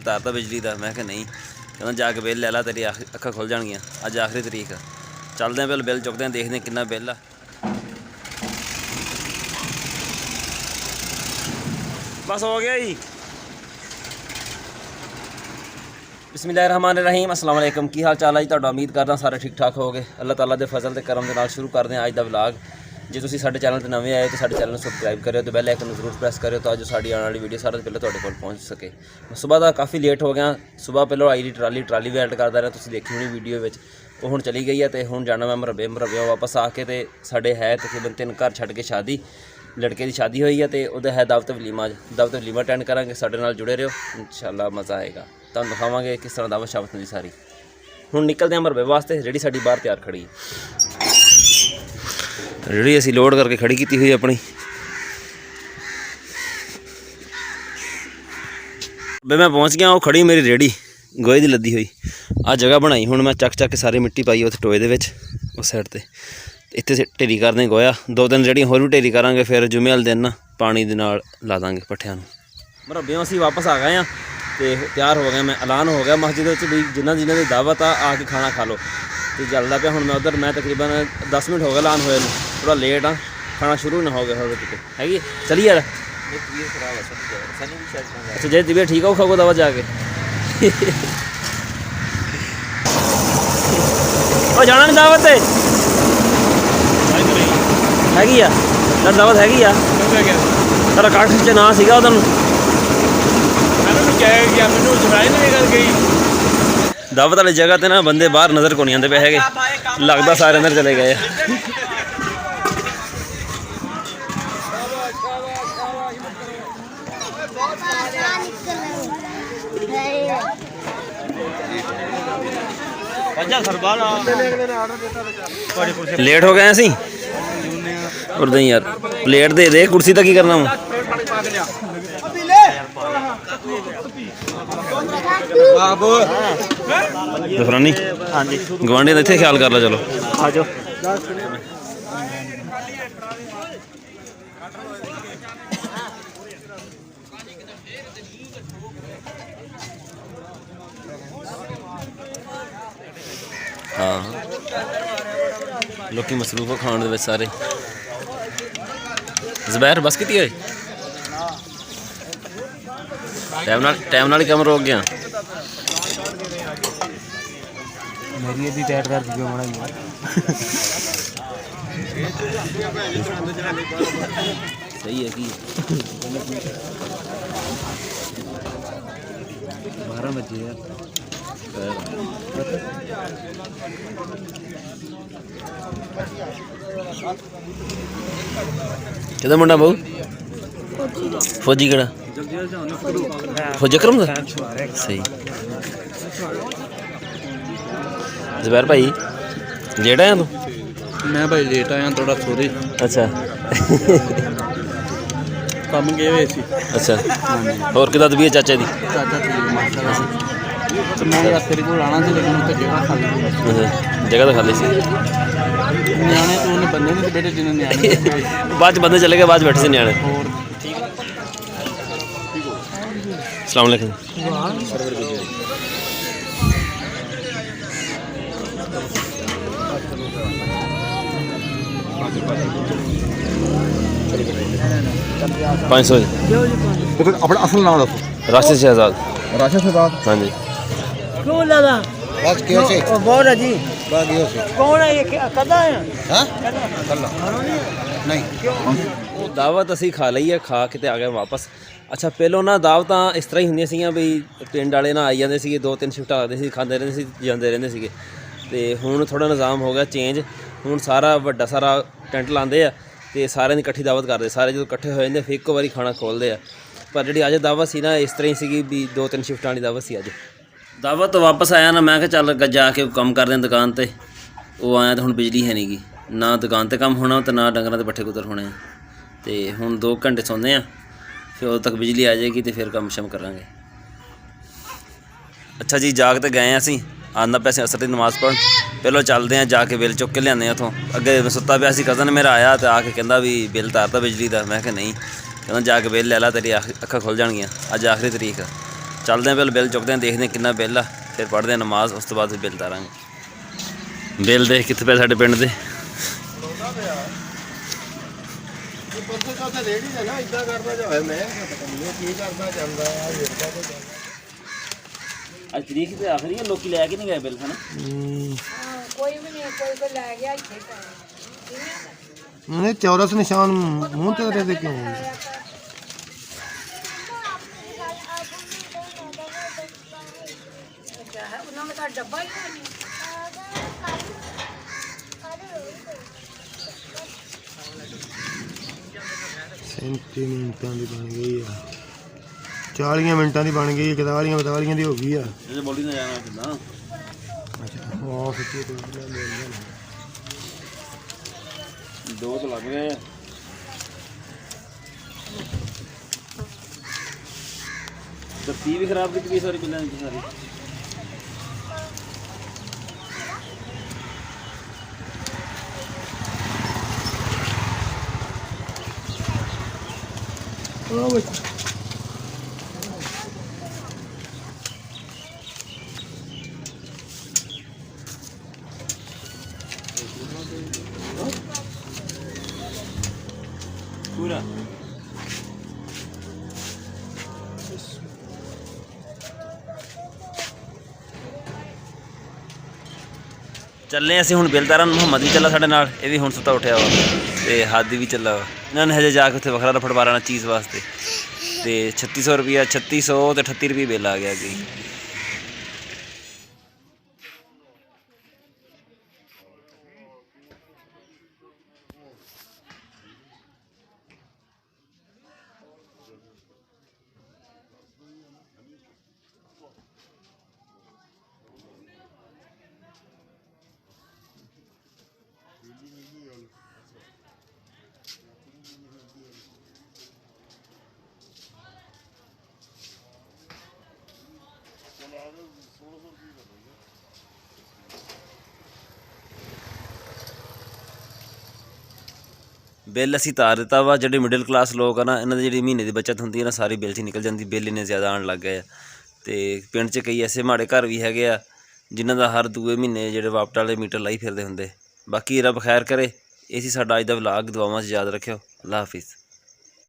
तारता बिजली का। मैं नहीं कहना जाके बिल लै ला, तेरी अक्खां खुल जाएगियाँ। अज आखिरी तरीक है, चलते हैं पहले बिल चुकते हैं, देखते हैं कितना बिल आ। बस हो गया जी। बिस्मिल्लाहिर्रहमानिर्रहीम, अस्सलाम वालेकुम। की हाल चाल है जी? तुहाडा उम्मीद करदा सारे ठीक ठाक हो गए। अल्लाह ताला दे फजल ते करम दे नाल शुरू करते हैं अज दा व्लॉग। जे तुसीं साडे चैनल ते नवे आए तो साडे चैनल सबसक्राइब करियो तो बेल आइकन जरूर प्रेस करियो तां जो साडी आने वाली वीडियो सारे तो पहले तुहाडे कोल पहुँच सके। सुबह का काफ़ी लेट हो गया। सुबह पहलों आई ट्राली वेट करदा रहा, तुसीं देखी होनी वीडियो में। वो हुण चली गई है तो हुण जाना मैं मरबे वापस आके तो साढ़े है तकरीबन 3 घर छड्ड के शादी, लड़के की शादी हुई है तो वह है दावत वलीमा। दावत वलीमा अटेंड करांगे, साडे नाल जुड़े रहो, इंशाअल्लाह मज़ा आएगा। तुहानूं दिखावांगे किस तरह दावत शावत हुंदी सारी। हुण निकलते हैं मरबे वास्ते। रेडी साडी बाहर तैयार खड़ी है, रेडी असीं लोड करके खड़ी की हुई अपनी। बे मैं पहुँच गया, वो खड़ी मेरी रेडी गोहे की लदी हुई। आ जगह बनाई हुण मैं चक के सारी मिट्टी पाई उत्थे टोए दे विच उस साइड ते। इत्थे ढेरी करदे गोया, 2-3 रेड़ियां होर भी ढेरी करांगे, फिर जुमे वाले दिन ना पानी दे नाल ला दांगे पट्ठियां नूं। मरब्बियों असीं वापस आ गए हैं तो तैयार हो गए। मैं ऐलान हो गया मस्जिद भी, जिन्हां दी दावत आके खाना खा लो। तो चलदा पिया हुण मैं उधर। मैं तकरीबन 10 मिनट हो गए ऐलान होए, थोड़ा लेट हाँ, खाना शुरू ना हो गया हैगी। चलिए यार, अच्छा जे तबीयत ठीक हो खाओ दावत जाके। ओ जाना नहीं दावत है हैगी आ, सर दावत हैगी आ। तेरा काठ च ना सीगा उधर दावत वाली जगह ते ना बंदे बाहर नज़र को नहीं आते पे है, लगता सारे अंदर चले गए। लेट हो गए असीं और नहीं यार, प्लेट दे दे, कुर्सी तक की करना हूँ। जफरानी गवांढी का इत्थे ख्याल कर लो। चलो आ जाओ। हाँ लोग मसरूफ खाने दे सारे। ज़बैर बस की होए टाइम नाल कम रोक गया। मेरी यदि टाइट कर दी बनाई सही है कि 12 बजे यार। किधर मुंडा बहु फौजी कड़ा फौजी अकरम दा सही। ज़बैर भाई लेट आया तू? मैं भाई लेट आया थोड़ा, सॉरी। अच्छा कम गए हुए सी। अच्छा और किदा तबीयत चाचा दी? चाचा ठीक माशाल्लाह। तो मैं यार तेरे को आना सी लेकिन उत्ते जगह खाली। जगह तो खाली सी। न्याणे तो उन्हें बंदे नहीं बैठे जिन्हें न्याणे बाद बंदे चले गए, बाद बैठे से न्याणे। अस्सलाम वालेकुम। पाँच सौ अपना असल नाम दसो। राशिद शहजाद। राशिद शहजाद, हाँ जी। क्यों लगा बस क्यों से बहुत है जी। बस क्यों से कौन है ये? कदा है? हां कल्ला नहीं वो दावत असी खा ਲਈ ਹੈ, खा के आ गए वापस। अच्छा पहलों ना दावतां इस तरह ही ਹੁੰਦੀਆਂ ਸੀਗੀਆਂ ਵੀ ਪਿੰਡ ਵਾਲੇ ਨਾ ਆਈ ਜਾਂਦੇ ਸੀਗੇ, 2-3 ਸ਼ਿਫਟਾਂ ਲੱਗਦੇ ਸੀ, ਖਾਂਦੇ ਰਹਿੰਦੇ ਸੀ, ਜਾਂਦੇ ਰਹਿੰਦੇ ਸੀਗੇ। ਤੇ ਹੁਣ ਥੋੜਾ ਨਿਜ਼ਾਮ ਹੋ ਗਿਆ ਚੇਂਜ। ਹੁਣ ਸਾਰਾ ਵੱਡਾ ਸਾਰਾ ਟੈਂਟ ਲਾਉਂਦੇ ਆ ਤੇ ਸਾਰਿਆਂ ਦੀ ਇਕੱਠੀ ਦਾਵਤ ਕਰਦੇ। ਸਾਰੇ ਜਦੋਂ ਇਕੱਠੇ ਹੋ ਜਾਂਦੇ ਫਿਰ ਇੱਕੋ ਵਾਰੀ ਖਾਣਾ ਖੋਲ੍ਹਦੇ ਆ। ਪਰ ਜਿਹੜੀ ਅੱਜ ਦਾਵਤ ਸੀ ਨਾ ਇਸ ਤਰ੍ਹਾਂ ਹੀ ਸੀਗੀ ਵੀ 2-3 ਸ਼ਿਫਟਾਂ ਵਾਲੀ ਦਾਵਤ ਸੀ ਅੱਜ। दावत तो वापस आया ना, मैं क्या चल जाके कम कर दें दुकान ते। वो आया तो हुण बिजली है नहीं गी, ना दुकान ते कम होना तो ना डंगरां दे पट्ठे कुतर होने। तो हुण 2 घंटे सौंदे आ, फिर उदों तक बिजली आ जाएगी तो फिर कम शम करांगे। अच्छा जी जाग तो गए असीं, आंदा पैसे असर की नमाज़ पढ़। पहलों चलते हैं जाके बिल चुक के लियाने उतों। अगे मैं सुता पिया सी, कज़न मेरा आया तो आके कहंदा भी बिल तारता बिजली का। मैं नहीं कहना जाके बिल लै ला, तेरी अक्खां खुल जाएगियां। अज आखिरी तरीक है, ਚੱਲਦੇ ਹਾਂ ਪਹਿਲਾਂ ਬਿੱਲ ਚੁੱਕਦੇ ਹਾਂ, ਦੇਖਦੇ ਹਾਂ ਕਿੰਨਾ ਬਿੱਲ ਆ, ਫਿਰ ਪੜ੍ਹਦੇ ਹਾਂ ਨਮਾਜ਼, ਉਸ ਤੋਂ ਬਾਅਦ ਫਿਰ ਬਿੱਲ ਤਾਰਾਂਗੇ। ਬਿੱਲ ਦੇਖ ਕਿੱਥੇ ਪਏ ਸਾਡੇ ਪਿੰਡ ਦੇ। ਪਰਸੋਂ ਚੌਥੇ ਰੇੜੀ ਹੈ ਨਾ, ਇਦਾਂ ਕਰਦਾ ਜਾਵੇ ਮੈਂ ਕੀ ਕਰਦਾ ਜਾਂਦਾ ਆ ਵੇਖਦਾ ਤੇ ਅੱਜ ਤਰੀਕ ਤੇ ਆਖਰੀ ਹੈ, ਲੋਕੀ ਲੈ ਕੇ ਨਹੀਂ ਗਏ ਬਿੱਲ ਹਨਾ। ਕੋਈ ਵੀ ਨਹੀਂ, ਕੋਈ ਲੈ ਗਿਆ ਇੱਥੇ ਨਹੀਂ ਚੌਰਸ ਨਿਸ਼ਾਨ ਮੂੰਹ ਤੇ ਤੇਰੇ ਦੇ ਕਿਉਂ ਉਹਨਾਂ ਦਾ ਡੱਬਾ ਹੀ ਨਹੀਂ। 37 ਮਿੰਟਾਂ ਦੀ ਬਣ ਗਈ ਆ, 40 ਮਿੰਟਾਂ ਦੀ ਬਣ ਗਈ, 41 ਦੀ ਹੋ ਗਈ ਆ। ਜੇ ਬੋਲੀ ਨਾ ਜਾਣਾ ਕਿੱਦਾਂ ਵਾਹ ਸੱਚੀ ਤੇ ਦੋ ਤਾਂ ਲੱਗ ਗਏ ਆ। ਦੱਤੀ ਵੀ ਖਰਾਬ ਕੀਤੀ ਸਾਰੀ ਬਿੱਲਾਂ ਦੀ ਸਾਰੀ। ਪੂਰਾ ਚੱਲੇ ਅਸੀਂ ਹੁਣ ਬਿੱਲਦਾਰਨ ਮੁਹੰਮਦ ਵੀ ਚੱਲਾ ਸਾਡੇ ਨਾਲ, ਇਹ ਵੀ ਹੁਣ ਸੁੱਤਾ ਉੱਠਿਆ ਵਾ, ਤੇ ਹਾਦੀ ਵੀ ਚੱਲਾ ਵਾ। ਇਹਨਾਂ ਨੇ ਹਜੇ ਜਾ ਕੇ ਉੱਥੇ ਵੱਖਰਾ ਰਫੜ ਮਾਰਨਾ ਚੀਜ਼ ਵਾਸਤੇ, ਤੇ 3600 ਰੁਪਈਆ, 3600 ਤੇ 38 ਰੁਪਏ ਬਿੱਲ ਆ ਗਿਆ ਅੱਗੇ। ਬਿੱਲ ਅਸੀਂ ਤਾਰ ਦਿੱਤਾ ਵਾ। ਜਿਹੜੇ ਮਿਡਲ ਕਲਾਸ ਲੋਕ ਆ ਨਾ, ਇਹਨਾਂ ਦੀ ਜਿਹੜੀ ਮਹੀਨੇ ਦੀ ਬੱਚਤ ਹੁੰਦੀ ਹੈ ਨਾ, ਸਾਰੀ ਬਿੱਲ 'ਚ ਨਿਕਲ ਜਾਂਦੀ। ਬਿੱਲ ਇੰਨੇ ਜ਼ਿਆਦਾ ਆਉਣ ਲੱਗ ਗਏ ਆ, ਅਤੇ ਪਿੰਡ 'ਚ ਕਈ ਐਸੇ ਮਾੜੇ ਘਰ ਵੀ ਹੈਗੇ ਆ ਜਿਨ੍ਹਾਂ ਦਾ ਹਰ ਦੂਏ ਮਹੀਨੇ ਜਿਹੜੇ ਵਾਪਟ ਵਾਲੇ ਮੀਟਰ ਲਾਈ ਫਿਰਦੇ ਹੁੰਦੇ। ਬਾਕੀ ਰੱਬ ਖੈਰ ਕਰੇ। ਇਹ ਸੀ ਸਾਡਾ ਅੱਜ ਦਾ ਵਲਾਗ। ਦੁਆਵਾਂ 'ਚ ਯਾਦ ਰੱਖਿਓ। ਅੱਲਾ ਹਾਫਿਜ਼।